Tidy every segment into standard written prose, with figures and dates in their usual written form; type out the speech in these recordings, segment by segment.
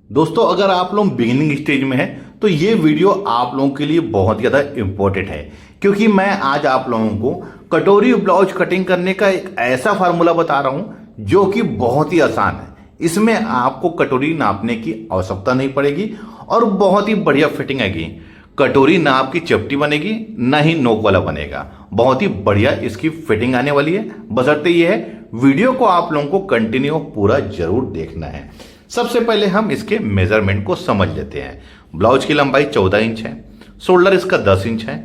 दोस्तों, अगर आप लोग बिगिनिंग स्टेज में हैं तो ये वीडियो आप लोगों के लिए बहुत ज़्यादा इम्पोर्टेंट है, क्योंकि मैं आज आप लोगों को कटोरी ब्लाउज कटिंग करने का एक ऐसा फार्मूला बता रहा हूं जो कि बहुत ही आसान है। इसमें आपको कटोरी नापने की आवश्यकता नहीं पड़ेगी और बहुत ही बढ़िया फिटिंग आएगी। कटोरी ना आपकी चपटी बनेगी ना ही नोक वाला बनेगा, बहुत ही बढ़िया इसकी फिटिंग आने वाली है। बशर्ते ये है वीडियो को आप लोगों को कंटिन्यू पूरा जरूर देखना है। सबसे पहले हम इसके मेजरमेंट को समझ लेते हैं। ब्लाउज की लंबाई 14 इंच है, शोल्डर इसका 10 इंच है,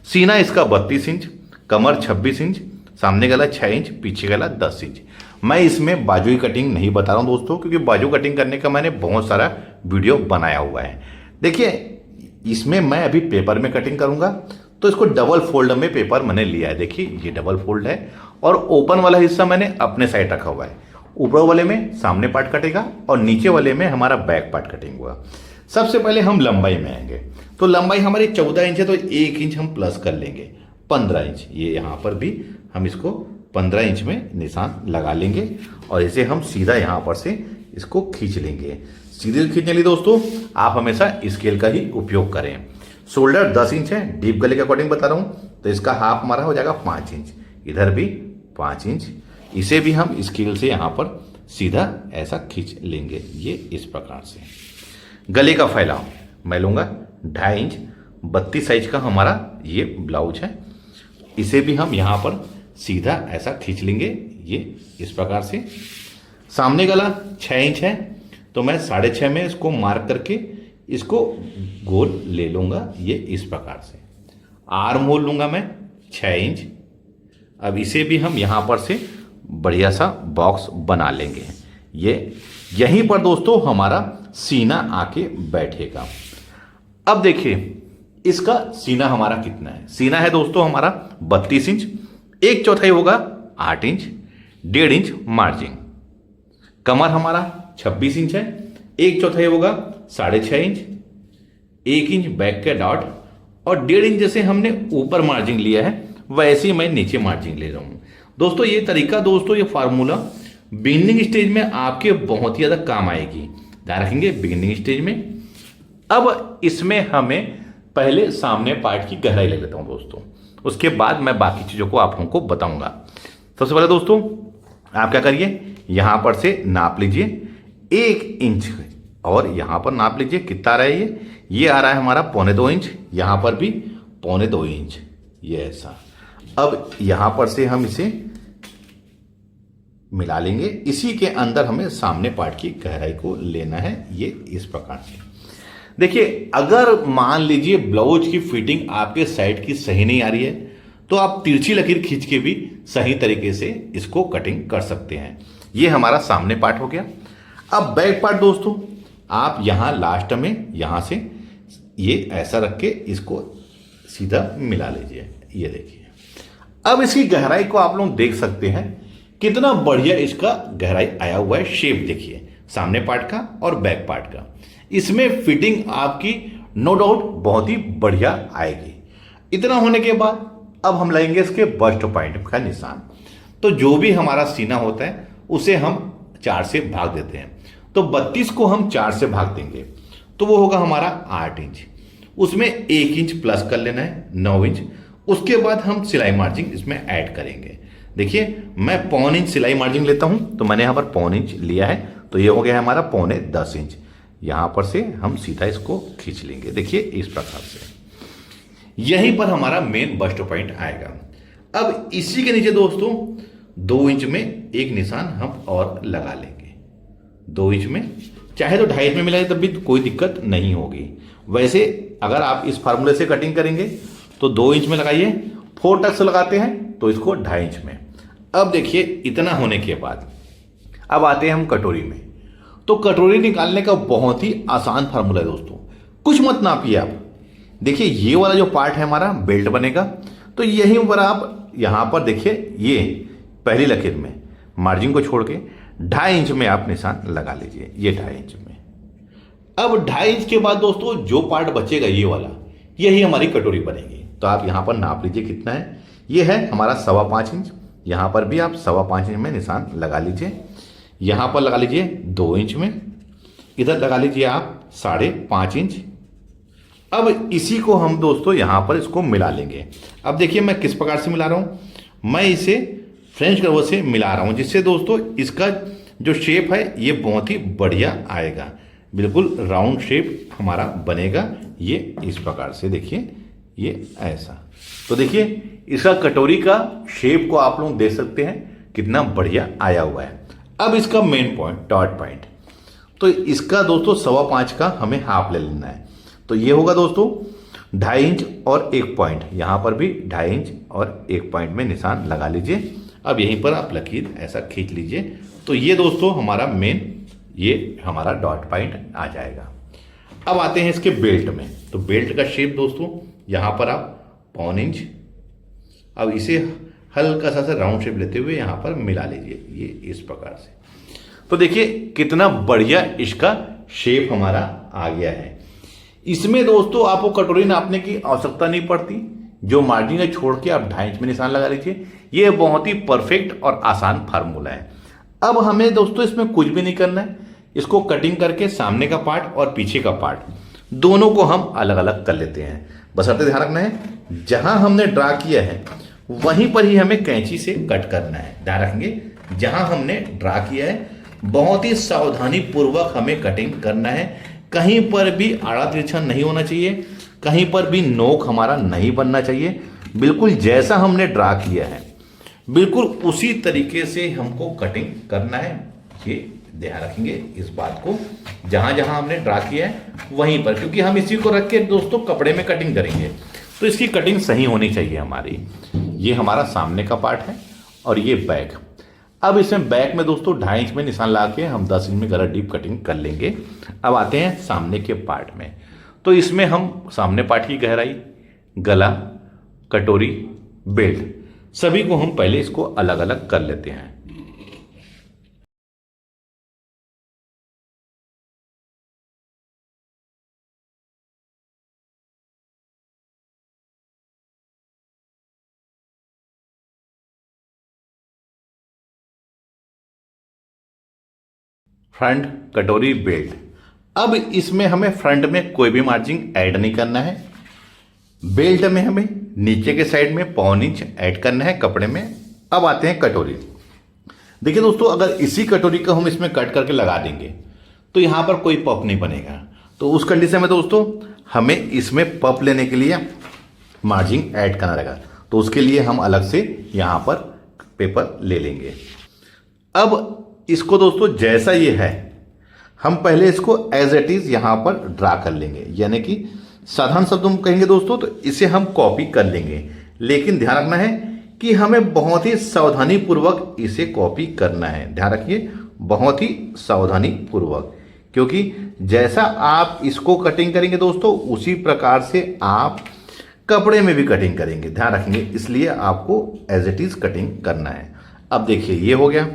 सीना इसका 32 इंच, कमर 26 इंच, सामने गला 6 इंच, पीछे गला 10 इंच। मैं इसमें बाजू की कटिंग नहीं बता रहा हूं दोस्तों, क्योंकि बाजू कटिंग करने का मैंने बहुत सारा वीडियो बनाया हुआ है। देखिए, इसमें मैं अभी पेपर में कटिंग करूंगा तो इसको डबल फोल्ड में पेपर मैंने लिया है। देखिए, ये डबल फोल्ड है और ओपन वाला हिस्सा मैंने अपने साइड रखा हुआ है। ऊपर वाले में सामने पार्ट कटेगा और नीचे वाले में हमारा बैक पार्ट कटिंग हुआ। सबसे पहले हम लंबाई में आएंगे, तो लंबाई हमारी 14 इंच है, तो 1 इंच हम प्लस कर लेंगे, 15 इंच। ये यहाँ पर भी हम इसको 15 इंच में निशान लगा लेंगे और इसे हम सीधा यहाँ पर से इसको खींच लेंगे। सीधे खींचने लिए दोस्तों आप हमेशा स्केल का ही उपयोग करें। शोल्डर 10 इंच है, डीप गले के अकॉर्डिंग बता रहा हूँ, तो इसका हाफ हमारा हो जाएगा 5 इंच, इधर भी 5 इंच। इसे भी हम स्केल से यहाँ पर सीधा ऐसा खींच लेंगे, ये इस प्रकार से। गले का फैलाव मैं लूँगा 2.5 इंच, 32 साइज का हमारा ये ब्लाउज है। इसे भी हम यहाँ पर सीधा ऐसा खींच लेंगे, ये इस प्रकार से। सामने गला 6 इंच है, तो मैं 6.5 में इसको मार्क करके इसको गोल ले लूँगा, ये इस प्रकार से। आर्म होल लूँगा मैं 6 इंच। अब इसे भी हम यहाँ पर से बढ़िया सा बॉक्स बना लेंगे। ये यहीं पर दोस्तों हमारा सीना आके बैठेगा। अब देखिए इसका सीना हमारा कितना है। सीना है दोस्तों हमारा 32 इंच, 1/4 होगा 8 इंच, 1.5 इंच मार्जिन। कमर हमारा 26 इंच है, 1/4 होगा 6.5 इंच, 1 इंच बैक का डॉट और 1.5 इंच जैसे हमने ऊपर मार्जिन लिया है वैसे ही मैं नीचे मार्जिन ले रहा हूं। दोस्तों ये तरीका, दोस्तों ये फार्मूला बिगिनिंग स्टेज में आपके बहुत ही ज्यादा काम आएगी। ध्यान रखेंगे बिगिनिंग स्टेज में। अब इसमें हमें पहले सामने पार्ट की गहराई ले लेता हूं दोस्तों, उसके बाद मैं बाकी चीजों को आप लोगों को बताऊंगा। सबसे पहले दोस्तों आप क्या करिए, यहां पर से नाप लीजिए 1 इंच और यहां पर नाप लीजिए कितना आ रहा है। ये आ रहा है हमारा 1.25 इंच, यहां पर भी 1.25 इंच, ये ऐसा। अब यहां पर से हम इसे मिला लेंगे। इसी के अंदर हमें सामने पार्ट की गहराई को लेना है, ये इस प्रकार से। देखिए, अगर मान लीजिए ब्लाउज की फिटिंग आपके साइड की सही नहीं आ रही है तो आप तिरछी लकीर खींच के भी सही तरीके से इसको कटिंग कर सकते हैं। ये हमारा सामने पार्ट हो गया। अब बैक पार्ट दोस्तों आप यहां लास्ट में यहां से ये ऐसा रख के इसको सीधा मिला लीजिए, ये देखिए। अब इसकी गहराई को आप लोग देख सकते हैं, कितना बढ़िया इसका गहराई आया हुआ है। शेप देखिए सामने पार्ट का और बैक पार्ट का, इसमें फिटिंग आपकी नो डाउट बहुत ही बढ़िया आएगी। इतना होने के बाद अब हम लेंगे इसके बस्ट पॉइंट का निशान। तो जो भी हमारा सीना होता है उसे हम 4 से भाग देते हैं, तो 32 को हम 4 से भाग देंगे तो वो होगा हमारा 8 इंच। उसमें 1 इंच प्लस कर लेना है, 9 इंच। उसके बाद हम सिलाई मार्जिन इसमें ऐड करेंगे। देखिए, मैं 1.25 इंच सिलाई मार्जिन लेता हूं, तो मैंने यहां पर 1.25 इंच लिया है, तो ये हो गया है हमारा 10.25 इंच। यहां पर से हम सीधा इसको खींच लेंगे, देखिए इस प्रकार से। यहीं पर हमारा मेन बस्ट पॉइंट आएगा। अब इसी के नीचे दोस्तों 2 इंच में एक निशान हम और लगा लेंगे। 2 इंच में चाहे तो 2.5 इंच में मिलाए तब भी कोई दिक्कत नहीं होगी। वैसे अगर आप इस फार्मूले से कटिंग करेंगे तो 2 इंच में लगाइए, 4 टक्स लगाते हैं तो इसको 2.5 इंच में। अब देखिए, इतना होने के बाद अब आते हैं हम कटोरी में। तो कटोरी निकालने का बहुत ही आसान फार्मूला है दोस्तों, कुछ मत नापिए आप। देखिए, ये वाला जो पार्ट है हमारा बेल्ट बनेगा, तो यहीं पर आप यहां पर देखिए, ये पहली लकीर में मार्जिन को छोड़ के 2.5 इंच में आप निशान लगा लीजिए, ये 2.5 इंच में। अब 2.5 इंच के बाद दोस्तों जो पार्ट बचेगा ये वाला, यही हमारी कटोरी बनेगी। तो आप यहां पर नाप लीजिए कितना है। ये है हमारा 5.25 इंच, यहां पर भी आप 5.25 इंच में निशान लगा लीजिए। यहां पर लगा लीजिए 2 इंच में, इधर लगा लीजिए आप 5.5 इंच। अब इसी को हम दोस्तों यहाँ पर इसको मिला लेंगे। अब देखिए मैं किस प्रकार से मिला रहा हूँ, मैं इसे फ्रेंच कर्व से मिला रहा हूँ, जिससे दोस्तों इसका जो शेप है ये बहुत ही बढ़िया आएगा, बिल्कुल राउंड शेप हमारा बनेगा। ये इस प्रकार से देखिए, ये ऐसा। तो देखिए इसका कटोरी का शेप को आप लोग देख सकते हैं कितना बढ़िया आया हुआ है। अब इसका मेन पॉइंट, डॉट पॉइंट, तो इसका दोस्तों 5.25 का हमें हाफ ले लेना है। तो ये होगा दोस्तों 2.5 इंच और 1 पॉइंट, यहां पर भी 2.5 इंच और 1 पॉइंट में निशान लगा लीजिए। अब यहीं पर आप लकीर ऐसा खींच लीजिए। तो ये दोस्तों हमारा मेन, ये हमारा डॉट पॉइंट आ जाएगा। अब आते हैं इसके बेल्ट में। तो बेल्ट का शेप दोस्तों यहां पर आप 1.25 इंच, अब इसे हल्का सा राउंड शेप लेते हुए यहां पर मिला लीजिए, ये इस प्रकार से। तो देखिए कितना बढ़िया इसका शेप हमारा आ गया है। इसमें दोस्तों आपको कटोरी नापने की आवश्यकता नहीं पड़ती, जो मार्जिन है छोड़ के आप 2.5 इंच में निशान लगा लीजिए। ये बहुत ही परफेक्ट और आसान फार्मूला है। अब हमें दोस्तों इसमें कुछ भी नहीं करना है, इसको कटिंग करके सामने का पार्ट और पीछे का पार्ट दोनों को हम अलग अलग कर लेते हैं। बशर्ते ध्यान रखना है जहां हमने ड्रा किया है वहीं पर ही हमें कैंची से कट करना है। ध्यान रखेंगे जहां हमने ड्रा किया है बहुत ही सावधानी पूर्वक हमें कटिंग करना है। कहीं पर भी आड़ा तिरछा नहीं होना चाहिए, कहीं पर भी नोक हमारा नहीं बनना चाहिए। बिल्कुल जैसा हमने ड्रा किया है बिल्कुल उसी तरीके से हमको कटिंग करना है। ये ध्यान रखेंगे इस बात को, जहां जहां हमने ड्रा किया है वहीं पर, क्योंकि हम इसी को रख के दोस्तों कपड़े में कटिंग करेंगे तो इसकी कटिंग सही होनी चाहिए हमारी। ये हमारा सामने का पार्ट है और ये बैक। अब इसमें बैक में दोस्तों 2.5 इंच में निशान ला के हम 10 इंच में गला डीप कटिंग कर लेंगे। अब आते हैं सामने के पार्ट में। तो इसमें हम सामने पार्ट की गहराई, गला, कटोरी, बेल्ट सभी को हम पहले इसको अलग अलग कर लेते हैं। फ्रंट, कटोरी, बेल्ट। अब इसमें हमें फ्रंट में कोई भी मार्जिन ऐड नहीं करना है। बेल्ट में हमें नीचे के साइड में 1.25 इंच ऐड करना है कपड़े में। अब आते हैं कटोरी। देखिए दोस्तों अगर इसी कटोरी को हम इसमें कट करके लगा देंगे तो यहां पर कोई पफ नहीं बनेगा। तो उस कंडीशन में दोस्तों हमें इसमें पफ लेने के लिए मार्जिन ऐड करना रहेगा। तो उसके लिए हम अलग से यहां पर पेपर ले लेंगे। अब इसको दोस्तों जैसा ये है हम पहले इसको एज इट इज यहां पर ड्रा कर लेंगे, यानी कि साधारण शब्दों में कहेंगे दोस्तों तो इसे हम कॉपी कर लेंगे। लेकिन ध्यान रखना है कि हमें बहुत ही सावधानी पूर्वक इसे कॉपी करना है। ध्यान रखिए बहुत ही सावधानी पूर्वक, क्योंकि जैसा आप इसको कटिंग करेंगे दोस्तों उसी प्रकार से आप कपड़े में भी कटिंग करेंगे। ध्यान रखेंगे, इसलिए आपको एज इट इज कटिंग करना है। अब देखिए ये हो गया।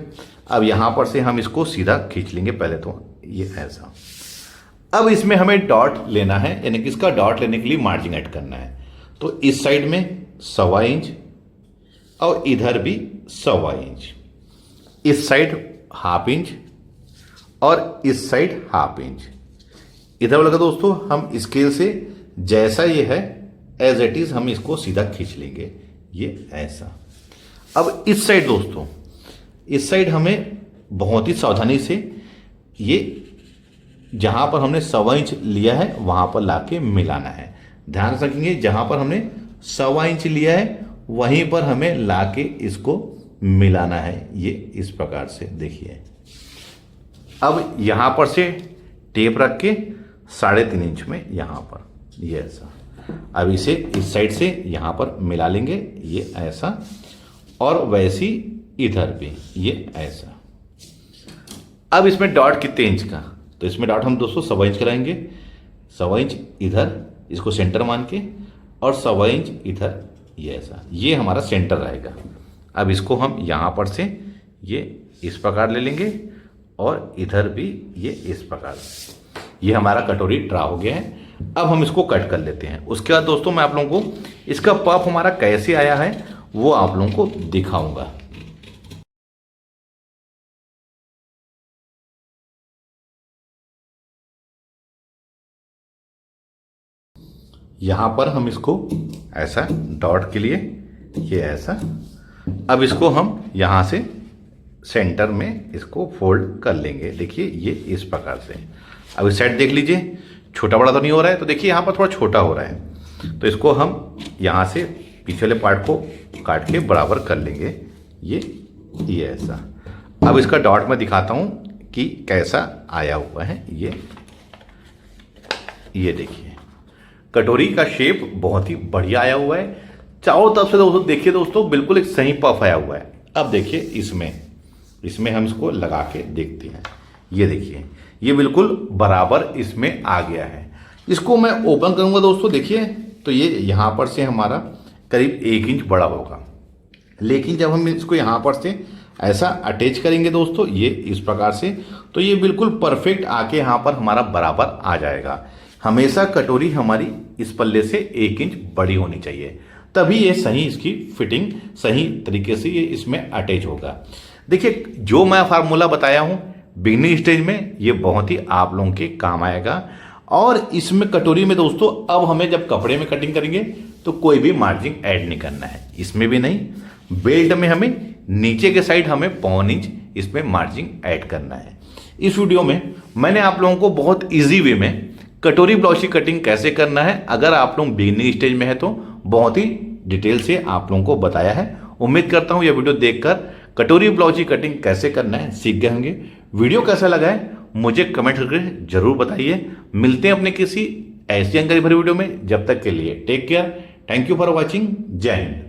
अब यहां पर से हम इसको सीधा खींच लेंगे पहले तो ये ऐसा। अब इसमें हमें डॉट लेना है, यानी कि इसका डॉट लेने के लिए मार्जिन ऐड करना है। तो इस साइड में 1.25 इंच और इधर भी 1.25 इंच, इस साइड 1/2 इंच और इस साइड 1/2 इंच। इधर लगा दोस्तों हम स्केल से जैसा ये है एज इट इज हम इसको सीधा खींच लेंगे, ये ऐसा। अब इस साइड दोस्तों, इस साइड हमें बहुत ही सावधानी से ये जहां पर हमने 1.25 इंच लिया है वहां पर लाके मिलाना है। ध्यान रखेंगे जहां पर हमने 1.25 इंच लिया है वहीं पर हमें लाके इसको मिलाना है, ये इस प्रकार से देखिए। अब यहां पर से टेप रख के 3.5 इंच में यहां पर ये ऐसा। अब इसे इस साइड से यहां पर मिला लेंगे, ये ऐसा, और वैसी इधर भी ये ऐसा। अब इसमें डॉट कितने इंच का, तो इसमें डॉट हम दोस्तों 1.25 इंच कराएंगे। 1.25 इंच इधर इसको सेंटर मान के और 1.25 इंच इधर ये ऐसा, ये हमारा सेंटर रहेगा। अब इसको हम यहां पर से ये इस प्रकार ले लेंगे और इधर भी ये इस प्रकार से। ये हमारा कटोरी ड्रा हो गया है। अब हम इसको कट कर लेते हैं। उसके बाद दोस्तों मैं आप लोगों को इसका पफ हमारा कैसे आया है वो आप लोगों को दिखाऊंगा। यहाँ पर हम इसको ऐसा डॉट के लिए ये ऐसा, अब इसको हम यहाँ से सेंटर में इसको फोल्ड कर लेंगे। देखिए ये इस प्रकार से। अब इस साइड देख लीजिए, छोटा बड़ा तो नहीं हो रहा है, तो देखिए यहाँ पर थोड़ा छोटा हो रहा है, तो इसको हम यहाँ से पीछे वाले पार्ट को काट के बराबर कर लेंगे। ये ऐसा। अब इसका डॉट मैं दिखाता हूँ कि कैसा आया हुआ है। ये देखिए कटोरी का शेप बहुत ही बढ़िया आया हुआ है। चारों तरफ से दोस्तों देखिए दोस्तों, बिल्कुल एक सही पफ आया हुआ है। अब देखिए इसमें हम इसको लगा के देखते हैं। ये देखिए ये बिल्कुल बराबर इसमें आ गया है। इसको मैं ओपन करूंगा दोस्तों, देखिए तो ये यहाँ पर से हमारा करीब 1 इंच बड़ा होगा, लेकिन जब हम इसको यहाँ पर से ऐसा अटैच करेंगे दोस्तों, ये इस प्रकार से, तो ये बिल्कुल परफेक्ट आके यहाँ पर हमारा बराबर आ जाएगा। हमेशा कटोरी हमारी इस पल्ले से 1 इंच बड़ी होनी चाहिए, तभी ये सही इसकी फिटिंग सही तरीके से ये इसमें अटैच होगा। देखिए जो मैं फार्मूला बताया हूँ बिगनिंग स्टेज में, ये बहुत ही आप लोगों के काम आएगा। और इसमें कटोरी में दोस्तों अब हमें जब कपड़े में कटिंग करेंगे तो कोई भी मार्जिन ऐड नहीं करना है, इसमें भी नहीं। बेल्ट में हमें नीचे के साइड हमें 1.25 इंच इसमें मार्जिन ऐड करना है। इस वीडियो में मैंने आप लोगों को बहुत ईजी वे में कटोरी ब्लाउज की कटिंग कैसे करना है, अगर आप लोग बिगिनिंग स्टेज में है तो बहुत ही डिटेल से आप लोगों को बताया है। उम्मीद करता हूँ यह वीडियो देखकर कटोरी ब्लाउज की कटिंग कैसे करना है सीख गए होंगे। वीडियो कैसा लगा है मुझे कमेंट करके जरूर बताइए। मिलते हैं अपने किसी ऐसी जानकारी भरी वीडियो में, जब तक के लिए take care, thank you for watching, जय हिंद।